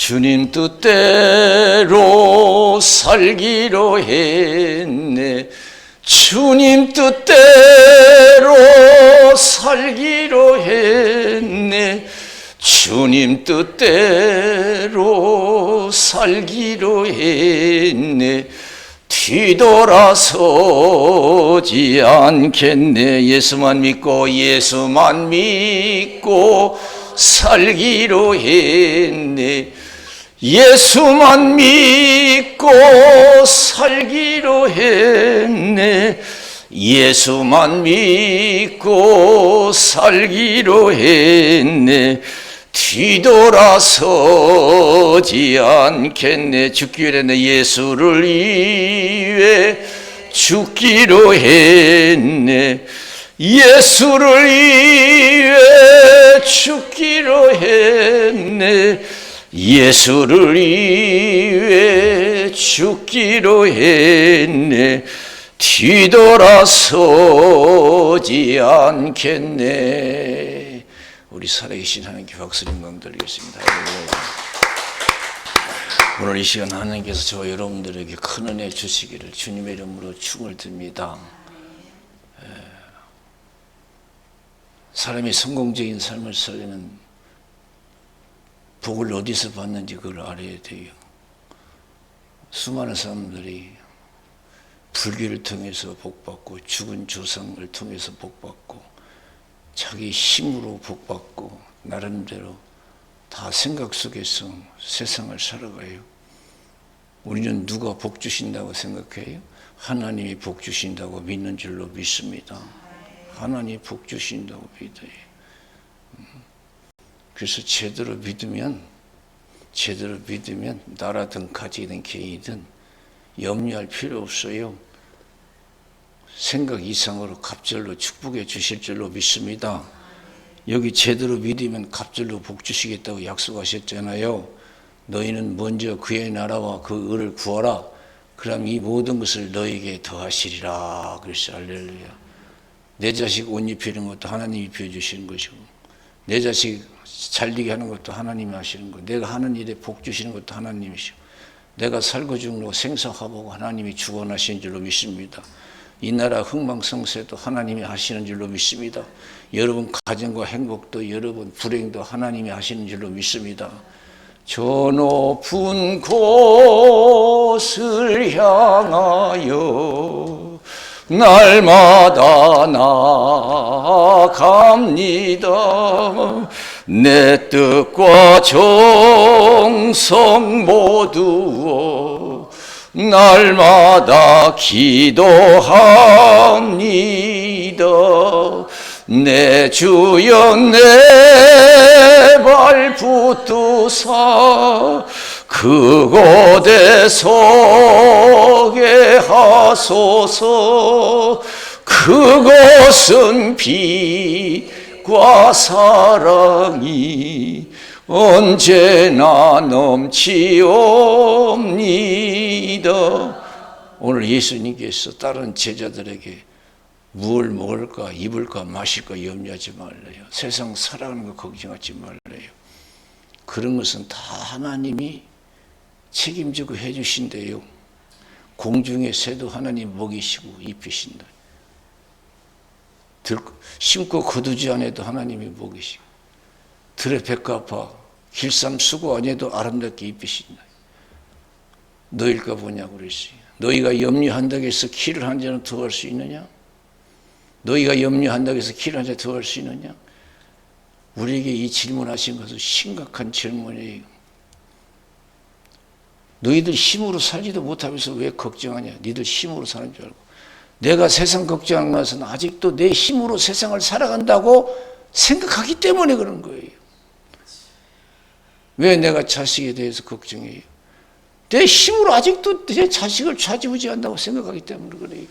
주님 뜻대로 살기로 했네. 주님 뜻대로 살기로 했네. 주님 뜻대로 살기로 했네. 뒤돌아서지 않겠네. 예수만 믿고 살기로 했네. 예수만 믿고 살기로 했네. 예수만 믿고 살기로 했네. 뒤돌아서지 않겠네. 죽기로 했네. 예수를 위해 죽기로 했네. 예수를 위해 죽기로 했네. 예수를 위해 죽기로 했네. 뒤돌아서지 않겠네. 우리 살아계신 하나님께 박수를 영광 드리겠습니다. 오늘 이 시간 하나님께서 저와 여러분들에게 큰 은혜 주시기를 주님의 이름으로 축을 드립니다. 사람이 성공적인 삶을 살려면 복을 어디서 받는지 그걸 알아야 돼요. 수많은 사람들이 불교를 통해서 복받고 죽은 조상을 통해서 복받고 자기 힘으로 복받고 나름대로 다 생각 속에서 세상을 살아가요. 우리는 누가 복 주신다고 생각해요? 하나님이 복 주신다고 믿는 줄로 믿습니다. 하나님이 복 주신다고 믿어요. 그래서 제대로 믿으면 나라든 가지든 개이든 염려할 필요 없어요. 생각 이상으로 갑절로 축복해 주실 줄로 믿습니다. 여기 제대로 믿으면 갑절로 복 주시겠다고 약속하셨잖아요. 너희는 먼저 그의 나라와 그 의를 구하라. 그럼 이 모든 것을 너에게 더하시리라. 그래서 할렐루야. 내 자식 옷 입히는 것도 하나님이 입혀주시는 것이고, 내 자식 잘되게 하는 것도 하나님이 하시는 거, 내가 하는 일에 복 주시는 것도 하나님이시고, 내가 살고 죽는 거 생사화복 하나님이 주관하시는 줄로 믿습니다. 이 나라 흥망성쇠도 하나님이 하시는 줄로 믿습니다. 여러분 가정과 행복도 여러분 불행도 하나님이 하시는 줄로 믿습니다. 저 높은 곳을 향하여 날마다 나아갑니다. 내 뜻과 정성 모두 날마다 기도합니다. 내 주여 내 발 붙드사 그곳에 서게 하소서. 그곳은 빛과 사랑이 언제나 넘치옵니다. 오늘 예수님께서 다른 제자들에게 무엇을 먹을까 입을까 마실까 염려하지 말래요. 세상 살아가는 거 걱정하지 말래요. 그런 것은 다 하나님이 책임지고 해주신대요. 공중의 새도 하나님 먹이시고 입히신다. 심고 거두지 않아도 하나님이 먹이시고, 들의 백합화 길쌈 수고 안 해도 아름답게 입히신다. 너일까 보냐고 그랬어요. 너희가 염려한다고 해서 키를 한 잔은 더 할 수 있느냐? 너희가 염려한다고 해서 키를 한 잔 더 할 수 있느냐? 우리에게 이 질문하신 것은 심각한 질문이에요. 너희들 힘으로 살지도 못하면서 왜 걱정하냐? 너희들 힘으로 사는 줄 알고. 내가 세상 걱정하는 것은 아직도 내 힘으로 세상을 살아간다고 생각하기 때문에 그런 거예요. 왜 내가 자식에 대해서 걱정해요? 내 힘으로 아직도 내 자식을 좌지우지한다고 생각하기 때문에 그래요.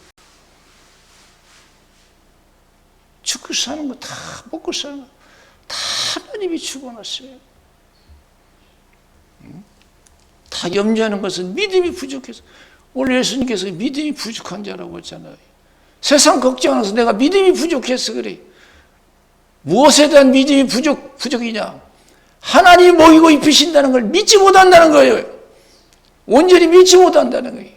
죽고 사는 거 다 먹고 사는 거 다 하나님이 주관하세요. 다 염려하는 것은 믿음이 부족해서. 오늘 예수님께서 믿음이 부족한 자라고 했잖아요. 세상 걱정하면서 내가 믿음이 부족해서 그래. 무엇에 대한 믿음이 부족이냐? 하나님이 먹이고 입히신다는 걸 믿지 못한다는 거예요. 온전히 믿지 못한다는 거예요.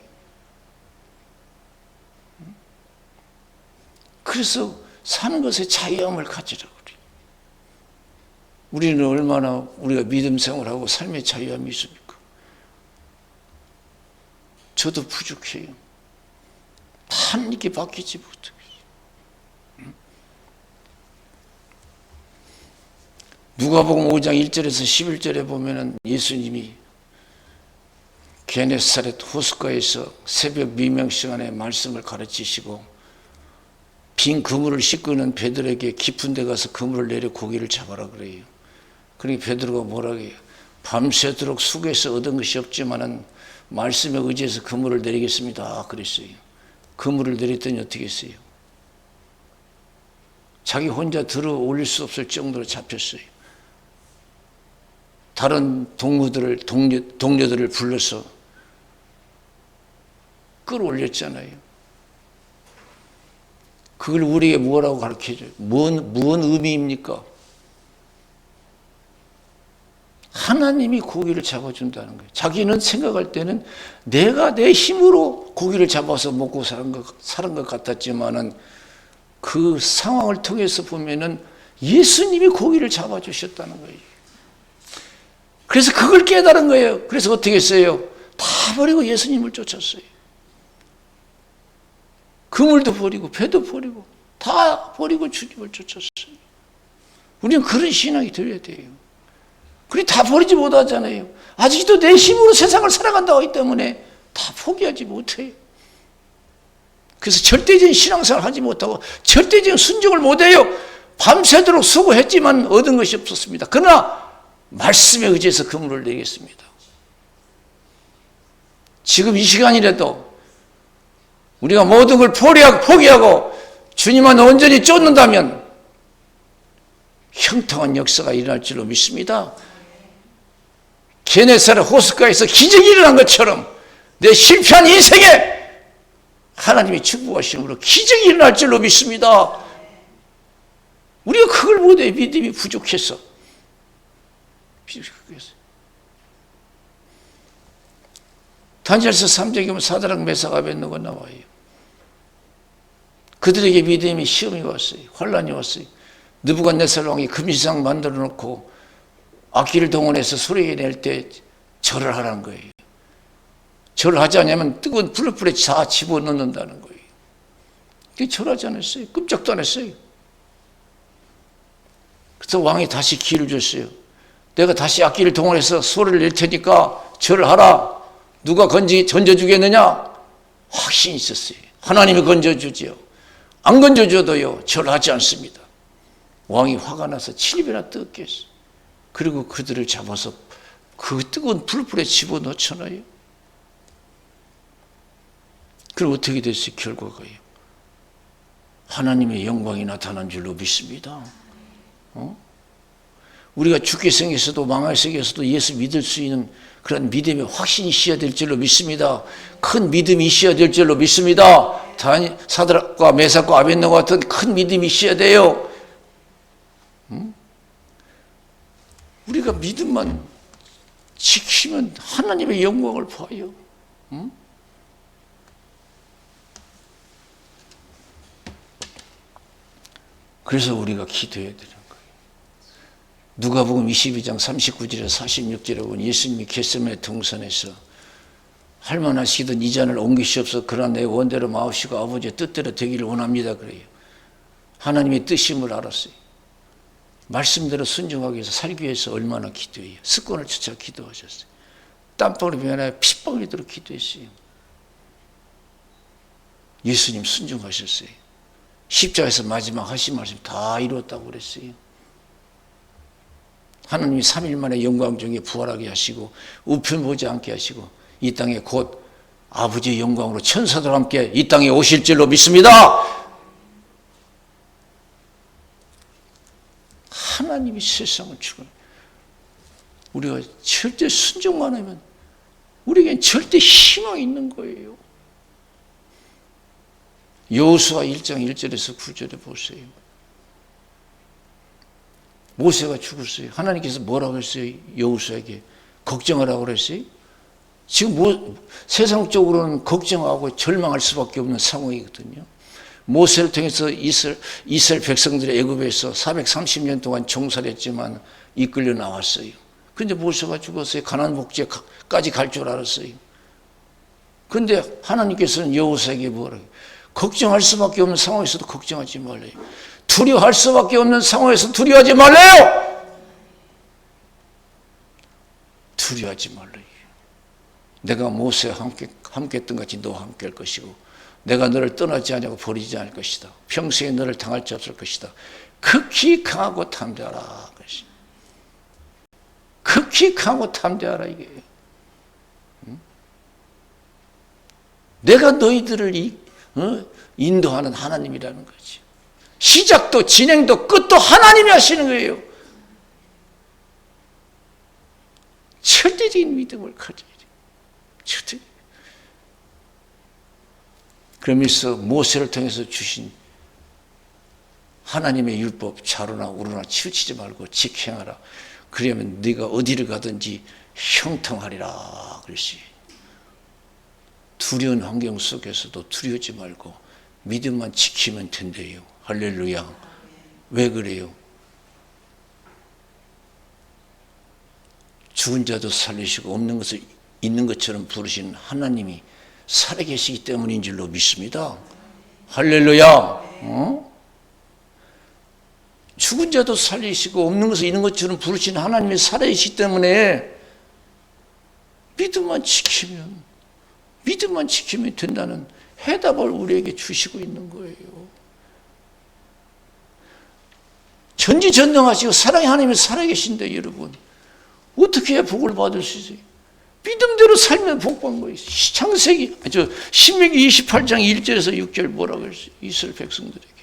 그래서 사는 것에 자유함을 가지라고 그래요. 우리는 얼마나 우리가 믿음 생활하고 삶의 자유함이 있습니까? 저도 부족해요. 하나님께 바뀌지 못해요. 누가복음 5장 1절에서 11절에 보면은 예수님이 게네사렛 호숫가에서 새벽 미명 시간에 말씀을 가르치시고 빈 그물을 씻고 있는 베드로에게 깊은 데 가서 그물을 내려 고기를 잡아라 그래요. 그러니까 베드로가 뭐라고 해요? 밤새도록 수고해서 얻은 것이 없지만은 말씀에 의지해서 그물을 내리겠습니다 그랬어요. 그물을 내렸더니 어떻게 했어요? 자기 혼자 들어 올릴 수 없을 정도로 잡혔어요. 다른 동료들을 불러서 끌어올렸잖아요. 그걸 우리에게 뭐라고 가르쳐줘요? 무슨 의미입니까? 하나님이 고기를 잡아준다는 거예요. 자기는 생각할 때는 내가 내 힘으로 고기를 잡아서 먹고 사는 것 같았지만은 그 상황을 통해서 보면은 예수님이 고기를 잡아주셨다는 거예요. 그래서 그걸 깨달은 거예요. 그래서 어떻게 했어요? 다 버리고 예수님을 쫓았어요. 그물도 버리고 배도 버리고 다 버리고 주님을 쫓았어요. 우리는 그런 신앙이 되어야 돼요. 그리 다 버리지 못하잖아요. 아직도 내 힘으로 세상을 살아간다고 하기 때문에 다 포기하지 못해요. 그래서 절대적인 신앙생활을 하지 못하고 절대적인 순종을 못해요. 밤새도록 수고했지만 얻은 것이 없었습니다. 그러나 말씀에 의지해서 그물을 내겠습니다. 지금 이 시간이라도 우리가 모든 걸 포기하고 주님만 온전히 쫓는다면 형통한 역사가 일어날 줄로 믿습니다. 게네사렛 호숫가에서 기적이 일어난 것처럼 내 실패한 인생에 하나님이 축복하심으로 기적이 일어날 줄로 믿습니다. 우리가 그걸 못해. 믿음이 부족해서. 다니엘서 3장에 보면 사드락 메삭 아벳느고가 나와요. 그들에게 믿음이 시험이 왔어요. 환란이 왔어요. 느부갓네살 왕이 금시상 만들어 놓고 악기를 동원해서 소리 낼 때 절을 하라는 거예요. 절을 하지 않으면 뜨거운 불에 다 집어넣는다는 거예요. 그게 절하지 않았어요. 끔찍도 안 했어요. 그래서 왕이 다시 기회를 줬어요. 내가 다시 악기를 동원해서 소리를 낼 테니까 절을 하라. 누가 건져주겠느냐? 확신이 있었어요. 하나님이 건져주지요. 안 건져줘도요, 절하지 않습니다. 왕이 화가 나서 7배나 뜨겁게 했어요. 그리고 그들을 잡아서 그 뜨거운 불불에 집어넣잖아요. 그럼 어떻게 됐어요? 결과가요. 하나님의 영광이 나타난 줄로 믿습니다. 우리가 죽게 생겨서도 망할 생겨서도 예수 믿을 수 있는 그런 믿음의 확신이 있어야 될 줄로 믿습니다. 큰 믿음이 있어야 될 줄로 믿습니다. 사드락과 메삭과 아벳느고 같은 큰 믿음이 있어야 돼요. 우리가 믿음만 지키면 하나님의 영광을 봐요. 그래서 우리가 기도해야 되는 거예요. 누가복음 22장 39절에서 46절에 보면 예수님이 겟세마네 동산에서 할만하시던 이 잔을 옮기시옵소서. 그러나 내 원대로 마옵시고 아버지의 뜻대로 되기를 원합니다. 그래요. 하나님의 뜻임을 알았어요. 말씀대로 순종하기 위해서 살기 위해서 얼마나 기도해요. 습관을 쫓아 기도하셨어요. 땀방울이 변하여 핏방울이 들어 기도했어요. 예수님 순종하셨어요. 십자가에서 마지막 하신 말씀 다 이루었다고 그랬어요. 하나님이 3일 만에 영광 중에 부활하게 하시고 우편 보지 않게 하시고 이 땅에 곧 아버지의 영광으로 천사들과 함께 이 땅에 오실 줄로 믿습니다. 하나님이 세상을 주권. 우리가 절대 순종만 하면 우리에겐 절대 희망이 있는 거예요. 여호수아 1장 1절에서 9절에 보세요. 모세가 죽었어요. 하나님께서 뭐라고 했어요? 여호수아에게 걱정하라고 그랬어요. 지금 세상적으로는 걱정하고 절망할 수밖에 없는 상황이거든요. 모세를 통해서 이스라엘 백성들의 애굽에서 430년 동안 종살했지만 이끌려 나왔어요. 근데 모세가 죽었어요. 가나안 복지까지 갈 줄 알았어요. 근데 하나님께서는 여호수아에게 뭐라고 해요? 걱정할 수밖에 없는 상황에서도 걱정하지 말래요. 두려워할 수밖에 없는 상황에서 두려워하지 말래요. 두려워하지 말래요. 내가 모세와 함께 했던 같이 너와 함께 할 것이고 내가 너를 떠나지 않고 버리지 않을 것이다. 평생에 너를 당할 자 없을 것이다. 극히 강하고 담대하라. 극히 강하고 담대하라 이게. 내가 너희들을 인도하는 하나님이라는 거지. 시작도 진행도 끝도 하나님이 하시는 거예요. 절대적인 믿음을 가져야 돼요. 절대. 그러면서 모세를 통해서 주신 하나님의 율법 좌로나 우로나 치우치지 말고 직행하라. 그러면 네가 어디를 가든지 형통하리라 그랬어요. 두려운 환경 속에서도 두려워하지 말고 믿음만 지키면 된대요. 할렐루야. 왜 그래요? 죽은 자도 살리시고 없는 것을 있는 것처럼 부르시는 하나님이 살아계시기 때문인 줄로 믿습니다. 할렐루야. 죽은 자도 살리시고 없는 것을 있는 것처럼 부르시는 하나님이 살아계시기 때문에 믿음만 지키면 된다는 해답을 우리에게 주시고 있는 거예요. 전지전능하시고 사랑의 하나님이 살아계신데 여러분 어떻게 해야 복을 받을 수 있어요? 믿음대로 살면 복 받는 거예요. 신명기 28장 1절에서 6절 뭐라고 했어요? 이스라엘 백성들에게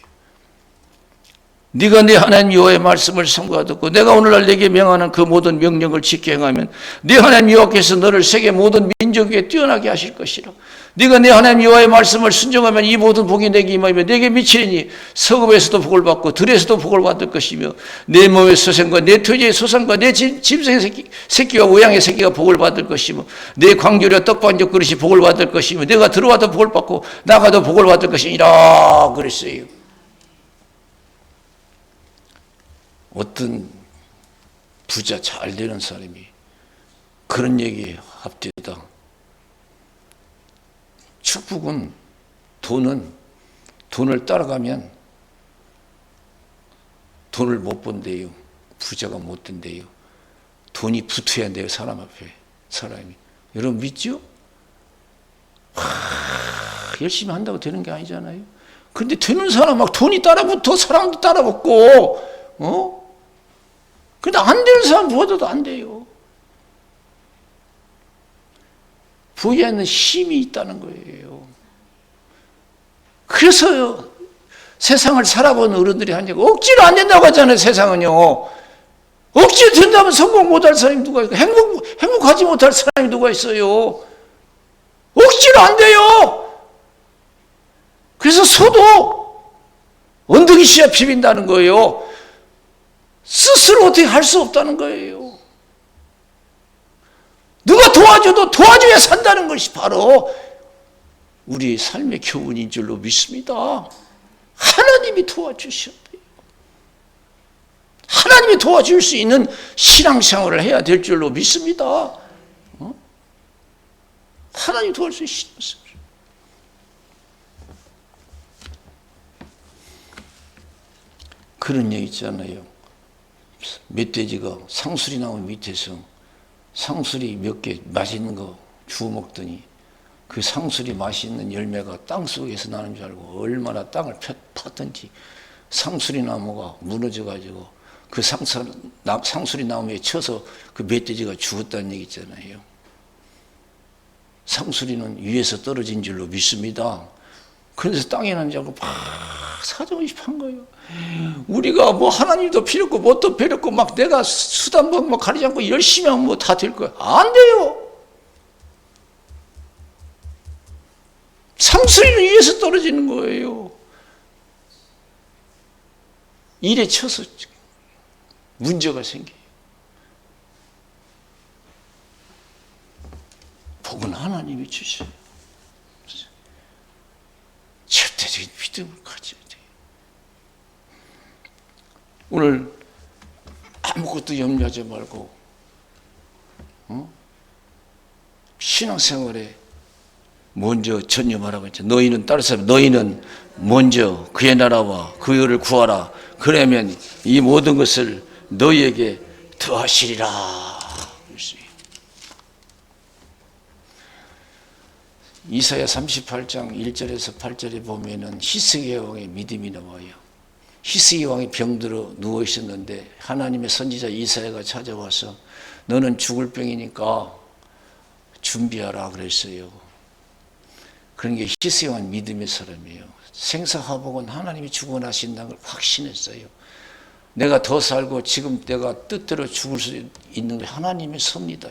네가 네 하나님 여호와의 말씀을 삼가 듣고 내가 오늘날 네게 명하는 그 모든 명령을 지켜 행하면 네 하나님 여호와께서 너를 세계 모든 민족 위에 뛰어나게 하실 것이라. 네가 네 하나님 여호와의 말씀을 순종하면 이 모든 복이 내게 임하며 내게 미치리니 서급에서도 복을 받고 들에서도 복을 받을 것이며 내 몸의 소생과 내 토지의 소산과 내 짐승의 새끼와 우양의 새끼가 복을 받을 것이며 내 광주리와 떡반죽 그릇이 복을 받을 것이며 내가 들어와도 복을 받고 나가도 복을 받을 것이니라 그랬어요. 어떤 부자 잘 되는 사람이 그런 얘기에 합되다. 축복은 돈을 따라가면 돈을 못 번대요. 부자가 못 된대요. 돈이 붙어야 돼요. 사람 앞에 사람이. 여러분 믿죠? 열심히 한다고 되는 게 아니잖아요. 근데 되는 사람 막 돈이 따라붙어 사람도 따라붙고 근데 안 되는 사람 보아도 안 돼요. 부여에는 힘이 있다는 거예요. 그래서 세상을 살아본 어른들이 한 얘기 억지로 안 된다고 하잖아요. 세상은요. 억지로 된다면 성공 못할 사람이 누가 있고 행복하지 못할 사람이 누가 있어요. 억지로 안 돼요. 그래서 소도 언덕이 있어야 비빈다는 거예요. 스스로 어떻게 할 수 없다는 거예요. 누가 도와줘도 도와줘야 산다는 것이 바로 우리의 삶의 교훈인 줄로 믿습니다. 하나님이 도와주셔야 돼요. 하나님이 도와줄 수 있는 신앙생활을 해야 될 줄로 믿습니다. 하나님이 도와줄 수 있습니다. 그런 얘기 있잖아요. 멧돼지가 상수리 나무 밑에서 상수리 몇 개 맛있는 거 주워 먹더니 그 상수리 맛있는 열매가 땅속에서 나는 줄 알고 얼마나 땅을 팠든지 상수리 나무가 무너져가지고 그 상수리 나무에 쳐서 그 멧돼지가 죽었다는 얘기 있잖아요. 상수리는 위에서 떨어진 줄로 믿습니다. 그래서 땅에 난 줄 알고 막 사정없이 판 거예요. 우리가 뭐 하나님도 필요 없고 뭣도 필요 없고 막 내가 수단법 뭐 가리지 않고 열심히 하면 뭐 다 될 거야. 안 돼요. 상수리는 위에서 떨어지는 거예요. 일에 쳐서. 문제가 생겨요. 복은 하나님이 주셔요. 절대적인 믿음을 가져야 돼요. 오늘 아무것도 염려하지 말고 신앙생활에 먼저 전념하라고 했죠. 너희는 다른 사람, 너희는 먼저 그의 나라와 그 의를 구하라. 그러면 이 모든 것을 너희에게 더하시리라. 이사야 38장 1절에서 8절에 보면은 히스기야 왕의 믿음이 나와요. 히스기야 왕이 병들어 누워 있었는데 하나님의 선지자 이사야가 찾아와서 너는 죽을 병이니까 준비하라 그랬어요. 그런 게 히스기야 왕은 믿음의 사람이에요. 생사화복은 하나님이 주관하신다는 걸 확신했어요. 내가 더 살고 지금 내가 뜻대로 죽을 수 있는 게 하나님의 섭니다.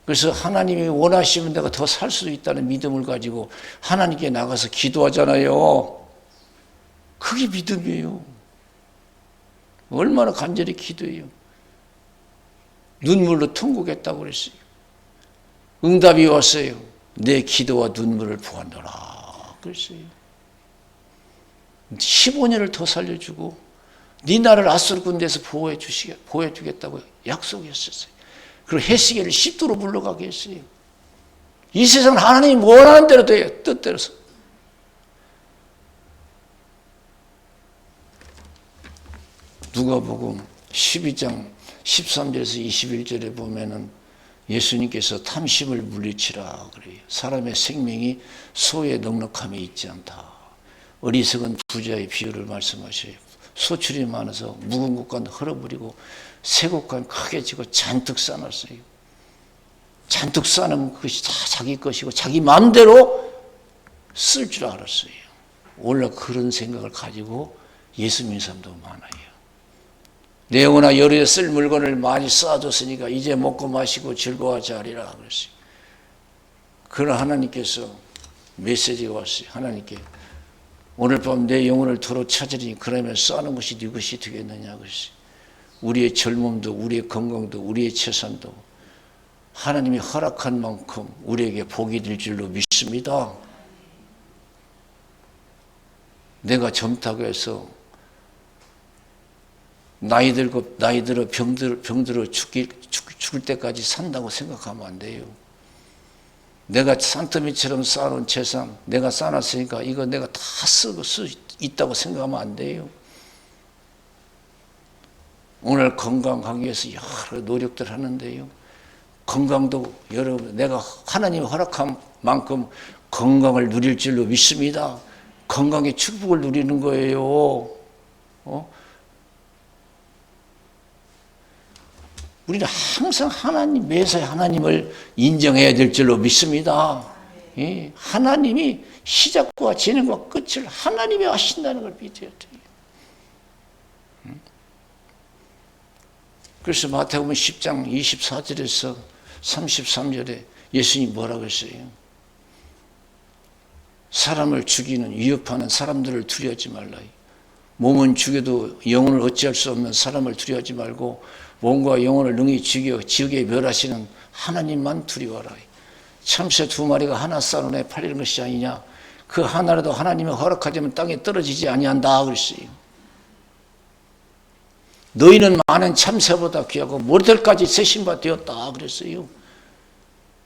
그래서 하나님이 원하시면 내가 더 살 수 있다는 믿음을 가지고 하나님께 나가서 기도하잖아요. 그게 믿음이에요. 얼마나 간절히 기도해요. 눈물로 통곡했다고 그랬어요. 응답이 왔어요. 내 기도와 눈물을 보았노라 그랬어요. 15년을 더 살려주고 네 나라를 아수르 군대에서 보호해주겠다고 약속했었어요. 그리고 헤스기야를 십도로 물러가게 했어요. 이 세상은 하나님이 원하는 대로 돼요. 뜻대로서. 누가복음 12장 13절에서 21절에 보면은 예수님께서 탐심을 물리치라 그래요. 사람의 생명이 소의 넉넉함에 있지 않다. 어리석은 부자의 비유를 말씀하셔요. 소출이 많아서 묵은 곳간 헐어버리고 새 곳간 크게 지고 잔뜩 쌓아놨어요. 잔뜩 쌓아놓으면 그것이 다 자기 것이고 자기 마음대로 쓸 줄 알았어요. 원래 그런 생각을 가지고 예수 믿는 사람도 많아요. 내 영혼아 여러에 쓸 물건을 많이 쌓아줬으니까 이제 먹고 마시고 즐거워하자 하리라 그랬어요. 그러나 하나님께서 메시지가 왔어요. 하나님께 오늘 밤 내 영혼을 도로 찾으리니 그러면 쌓는 것이 네 것이 되겠느냐 그랬어요. 우리의 젊음도 우리의 건강도 우리의 재산도 하나님이 허락한 만큼 우리에게 복이 될 줄로 믿습니다. 내가 젊다고 해서 나이 들어 병들어 죽을 때까지 산다고 생각하면 안 돼요. 내가 산더미처럼 쌓아놓은 재산 내가 쌓아놨으니까 이거 내가 다 쓰고 쓸 수 있다고 생각하면 안 돼요. 오늘 건강하기 위해서 여러 노력들 하는데요. 건강도 여러분 내가 하나님이 허락한 만큼 건강을 누릴 줄로 믿습니다. 건강의 축복을 누리는 거예요. 우리는 항상 하나님, 매사에 하나님을 인정해야 될 줄로 믿습니다. 하나님이 시작과 진행과 끝을 하나님이 하신다는 걸 믿어야 돼요. 그래서 마태복음 10장 24절에서 33절에 예수님이 뭐라고 했어요? 사람을 죽이는 위협하는 사람들을 두려워하지 말라. 몸은 죽여도 영혼을 어찌할 수 없는 사람을 두려워하지 말고 몸과 영혼을 능히 죽여 지옥에 멸하시는 하나님만 두려워하라. 참새 2마리가 하나 쌓아놓에 팔리는 것이 아니냐. 그 하나라도 하나님이 허락하자면 땅에 떨어지지 아니한다 그랬어요. 너희는 많은 참새보다 귀하고 모델까지 세신바 되었다 그랬어요.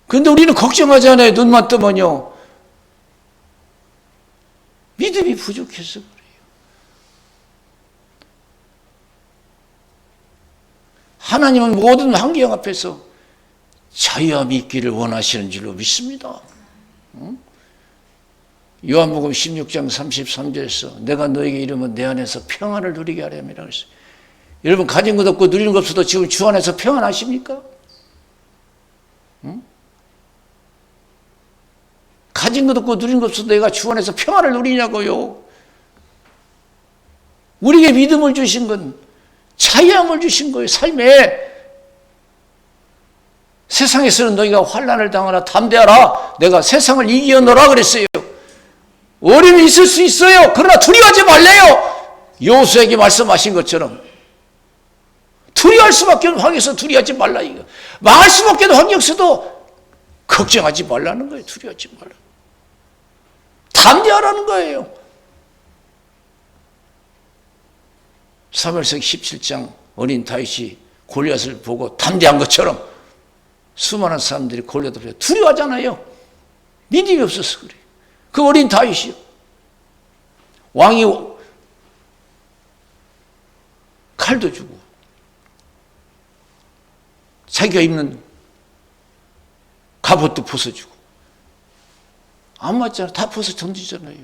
그런데 우리는 걱정하잖아요. 눈만 뜨면요. 믿음이 부족해서 그래요. 하나님은 모든 환경 앞에서 자유와 믿기를 원하시는 줄로 믿습니다. 요한복음 16장 33절에서 내가 너에게 이르면 내 안에서 평안을 누리게 하렵니다 그랬어요. 여러분 가진 것 없고 누리는 것 없어도 지금 주 안에서 평안하십니까? 가진 것 없고 누리는 것 없어도 내가 주 안에서 평안을 누리냐고요. 우리에게 믿음을 주신 건 자유함을 주신 거예요. 삶에 세상에서는 너희가 환난을 당하라 담대하라 내가 세상을 이기었노라 그랬어요. 어려움이 있을 수 있어요. 그러나 두려워하지 말래요. 여호수아에게 말씀하신 것처럼 두려워할 수밖에 없는 환경에서 두려워하지 말라 이거. 망할 수밖에 없는 환경에서도 걱정하지 말라는 거예요. 두려워하지 말라. 담대하라는 거예요. 사무엘상 17장 어린 다윗이 골리앗을 보고 담대한 것처럼 수많은 사람들이 골리앗 앞에 두려워하잖아요. 믿음이 없어서 그래요. 그 어린 다윗이요. 왕이 칼도 주고 자기가 입는 갑옷도 벗어주고 안 맞잖아. 다 벗어 던지잖아요.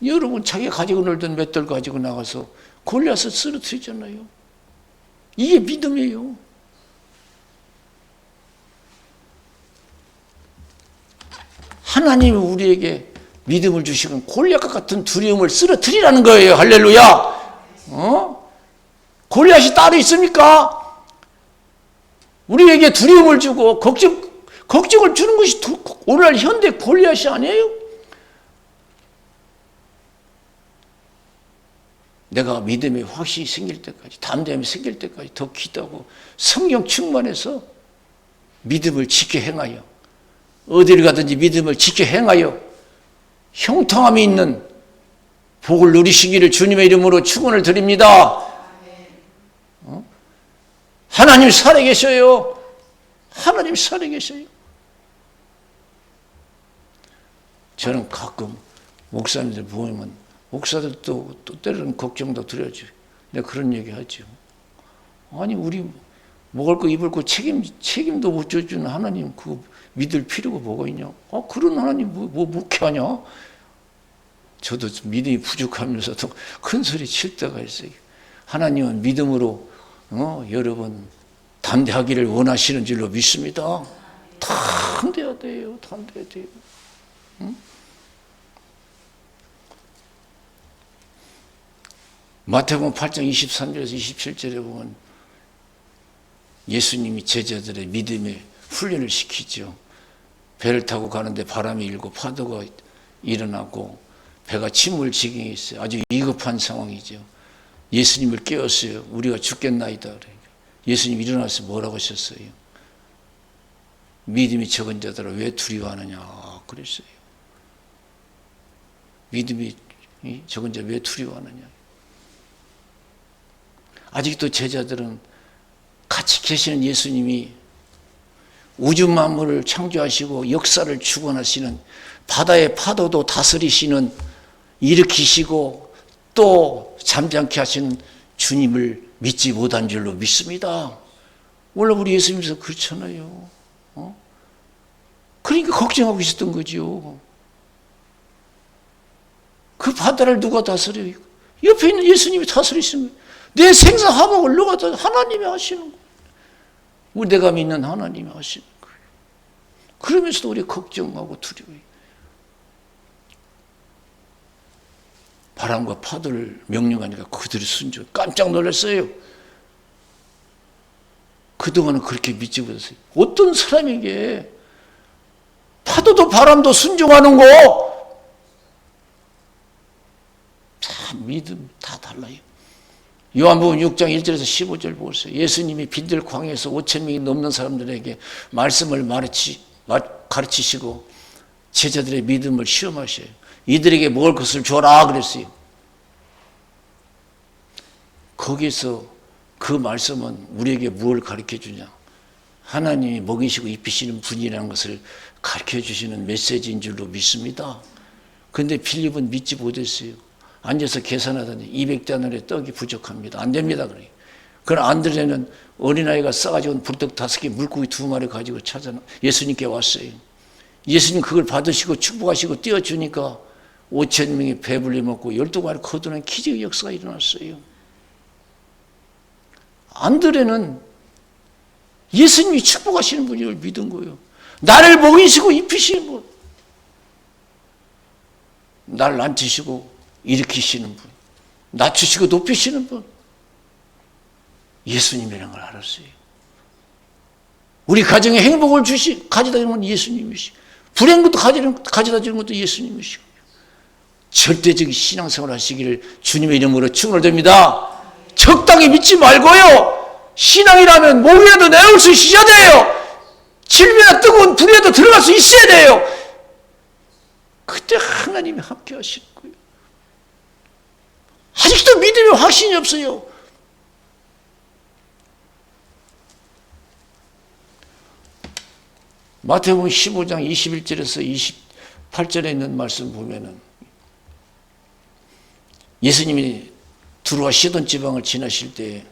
여러분 자기가 가지고 놀던 맷돌 가지고 나가서 골리앗을 쓰러뜨리잖아요. 이게 믿음이에요. 하나님이 우리에게 믿음을 주시면 골리앗과 같은 두려움을 쓰러뜨리라는 거예요. 할렐루야. 골리앗이 따로 있습니까? 우리에게 두려움을 주고 걱정을 주는 것이 오늘날 현대 골리앗이 아니에요. 내가 믿음의 확신이 생길 때까지, 담대함이 생길 때까지 더 기도하고 성령 충만해서 믿음을 지켜 행하여 어디를 가든지 믿음을 지켜 행하여 형통함이 있는 복을 누리시기를 주님의 이름으로 축원을 드립니다. 하나님 살아계셔요. 하나님 살아계셔요. 저는 가끔 목사님들 보면 목사들도 또 때로는 걱정도 드려야죠. 내가 그런 얘기 하죠. 아니 우리 먹을 거 입을 거 책임도 못 져주는 하나님 그거 믿을 필요가 뭐가 있냐. 그런 하나님 뭐 묵혀하냐. 저도 믿음이 부족하면서도 큰 소리 칠 때가 있어요. 하나님은 믿음으로 여러분 담대하기를 원하시는 줄로 믿습니다. 담대해야 돼요. 담대해야 돼요. 마태복음 8장 23절에서 27절에 보면 예수님이 제자들의 믿음의 훈련을 시키죠. 배를 타고 가는데 바람이 일고 파도가 일어나고 배가 침몰 지경에 있어요. 아주 위급한 상황이죠. 예수님을 깨웠어요. 우리가 죽겠나이다. 예수님 일어나서 뭐라고 하셨어요? 믿음이 적은 자들아 왜 두려워하느냐 그랬어요. 믿음이 적은 자 왜 두려워하느냐. 아직도 제자들은 같이 계시는 예수님이 우주 만물을 창조하시고 역사를 주관하시는 바다의 파도도 다스리시는 일으키시고 또 잠잠케 하시는 주님을 믿지 못한 줄로 믿습니다. 원래 우리 예수님께서 그렇잖아요. 그러니까 걱정하고 있었던 거죠. 그 바다를 누가 다스려요? 옆에 있는 예수님이 다스리시는 거예요. 내 생사 화복을 누가 다 하나님이 하시는 거예요. 우리 내가 믿는 하나님이 하시는 거예요. 그러면서도 우리 걱정하고 두려워요. 바람과 파도를 명령하니까 그들이 순종. 깜짝 놀랐어요. 그동안은 그렇게 믿지 못했어요. 어떤 사람에게 파도도 바람도 순종하는 거 참 믿음 다 달라요. 요한복음 6장 1절에서 15절 보세요. 예수님이 빈들 광야에서 5천 명이 넘는 사람들에게 말씀을 가르치시고 제자들의 믿음을 시험하셔요. 이들에게 먹을 것을 줘라 그랬어요. 거기서 그 말씀은 우리에게 무엇을 가르쳐 주냐. 하나님이 먹이시고 입히시는 분이라는 것을 가르쳐 주시는 메시지인 줄로 믿습니다. 그런데 필립은 믿지 못했어요. 앉아서 계산하더니 200데나리의 떡이 부족합니다. 안 됩니다. 그래요. 그럼 안드레는 어린아이가 싸가지고 온 불떡 5개 물고기 2마리 가지고 찾아 예수님께 왔어요. 예수님 그걸 받으시고 축복하시고 띄워주니까 5천 명이 배불리 먹고 12마리 거두는 기적의 역사가 일어났어요. 안드레는 예수님이 축복하시는 분을 믿은 거예요. 나를 먹이시고 입히시는 분. 나를 앉히시고 일으키시는 분. 낮추시고 높이시는 분. 예수님이라는 걸 알았어요. 우리 가정에 행복을 가져다 주는 건 예수님이시고 불행 것도 가져다 주는 것도 예수님이시고 절대적인 신앙생활을 하시기를 주님의 이름으로 축원을 드립니다. 적당히 믿지 말고요. 신앙이라면 목이라도 내올 수 있어야 돼요. 질비나 뜨거운 불에도 들어갈 수 있어야 돼요. 그때 하나님이 함께 하실 거예요. 아직도 믿음에 확신이 없어요. 마태복음 15장 21절에서 28절에 있는 말씀 보면은 예수님이 두루와 시돈 지방을 지나실 때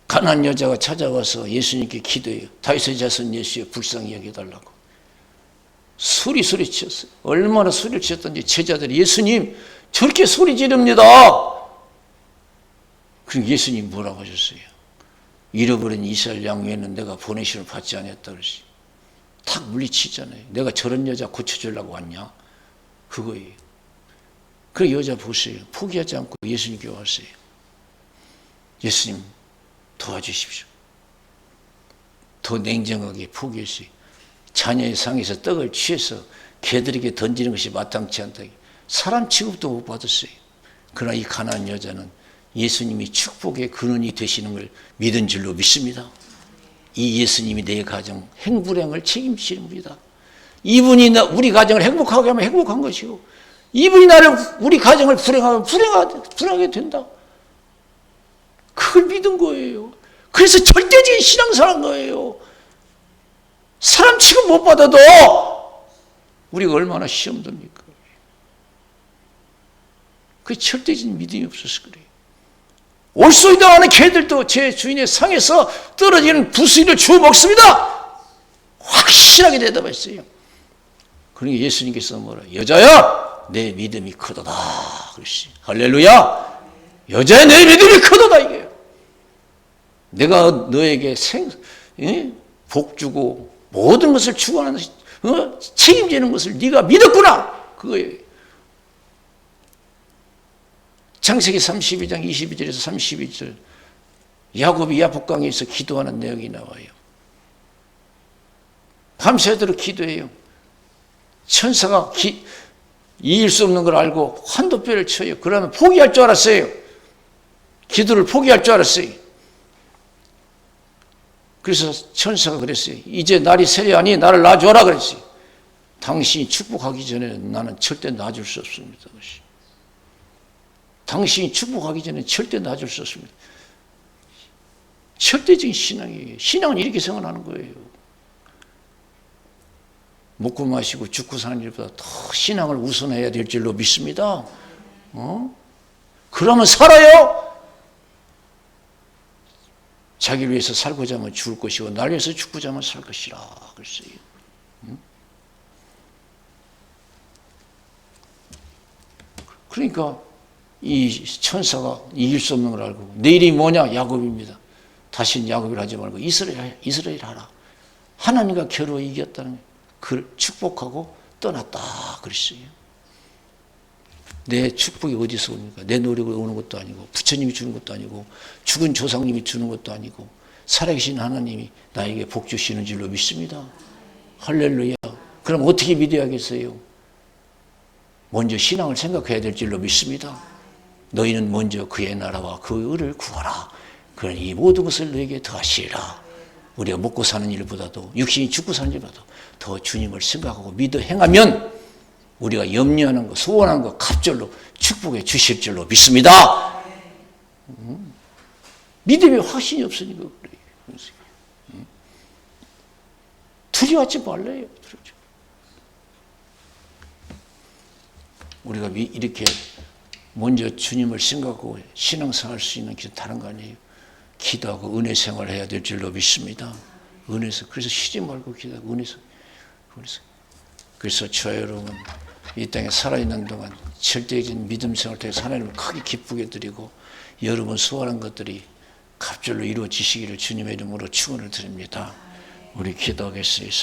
가난한 여자가 찾아와서 예수님께 기도해요. 다윗의 자손 예수여 불쌍히 여겨달라고. 소리쳤어요. 얼마나 소리를 치셨던지 제자들이 예수님 저렇게 소리 지릅니다. 그리고 예수님 뭐라고 하셨어요? 잃어버린 이스라엘 양에는 내가 보내심을 받지 않았다 그러시. 탁 물리치잖아요. 내가 저런 여자 고쳐주려고 왔냐? 그거예요. 그 여자 보세요. 포기하지 않고 예수님께 왔어요. 예수님 도와주십시오. 더 냉정하게 포기했어요. 자녀의 상에서 떡을 취해서 개들에게 던지는 것이 마땅치 않다. 사람 취급도 못 받았어요. 그러나 이 가난한 여자는 예수님이 축복의 근원이 되시는 걸 믿은 줄로 믿습니다. 이 예수님이 내 가정 행불행을 책임지는 분이다. 이분이 우리 가정을 행복하게 하면 행복한 것이고 이분이 우리 가정을 불행하면 불행하게 된다. 그걸 믿은 거예요. 그래서 절대적인 신앙생활한 거예요. 사람 취급 못 받아도 우리가 얼마나 시험 듭니까? 그 절대적인 믿음이 없어서 그래요. 올소이다 하는 개들도 제 주인의 상에서 떨어지는 부수인을 주워 먹습니다. 확실하게 대답했어요. 그러니까 예수님께서 뭐라? 여자야, 내 믿음이 크도다. 그러시. 할렐루야. 여자야, 내 믿음이 크도다 이게요. 내가 너에게 복 주고 모든 것을 주관하는 책임지는 것을 네가 믿었구나. 그거예요. 창세기 32장 22절에서 32절 야곱이 야복강에서 기도하는 내용이 나와요. 밤새도록 기도해요. 천사가 이길 수 없는 걸 알고 환도뼈를 쳐요. 그러면 포기할 줄 알았어요. 기도를 포기할 줄 알았어요. 그래서 천사가 그랬어요. 이제 날이 새려하니 나를 놔줘라 그랬어요. 당신이 축복하기 전에 나는 절대 놔줄 수 없습니다. 당신이 축복하기 전에 절대 놔줄 수 없습니다. 절대적인 신앙이에요. 신앙은 이렇게 생각하는 거예요. 먹고 마시고 죽고 사는 일보다 더 신앙을 우선해야 될 줄로 믿습니다. 그러면 살아요. 자기를 위해서 살고자 하면 죽을 것이고 나를 위해서 죽고자 하면 살 것이라 그랬어요. 그러니까 이 천사가 이길 수 없는 걸 알고 내 이름이 뭐냐? 야곱입니다. 다시는 야곱이라 하지 말고 이스라엘 하라. 하나님과 겨루 이겼다는 그 축복하고 떠났다 그랬어요. 내 축복이 어디서 옵니까? 내 노력으로 오는 것도 아니고 부처님이 주는 것도 아니고 죽은 조상님이 주는 것도 아니고 살아계신 하나님이 나에게 복 주시는 줄로 믿습니다. 할렐루야. 그럼 어떻게 믿어야겠어요? 먼저 신앙을 생각해야 될 줄로 믿습니다. 너희는 먼저 그의 나라와 그 의를 구하라. 그러니 이 모든 것을 너에게 더하시리라. 우리가 먹고 사는 일보다도 육신이 죽고 사는 일보다도 더 주님을 생각하고 믿어 행하면 우리가 염려하는 것, 소원하는 것 갑절로 축복해 주실 줄로 믿습니다. 믿음에 확신이 없으니까 그래요. 두려워하지 말래요. 우리가 이렇게 먼저 주님을 생각하고 신앙생활 할 수 있는 게 다른 거 아니에요. 기도하고 은혜 생활을 해야 될 줄로 믿습니다. 은혜서. 그래서 쉬지 말고 기도하고 은혜서. 그래서 저와 여러분 이 땅에 살아있는 동안 절대적인 믿음 생활을 통해서 하나님을 크게 기쁘게 드리고 여러분 소원한 것들이 갑절로 이루어지시기를 주님의 이름으로 축원을 드립니다. 우리 기도하겠습니다.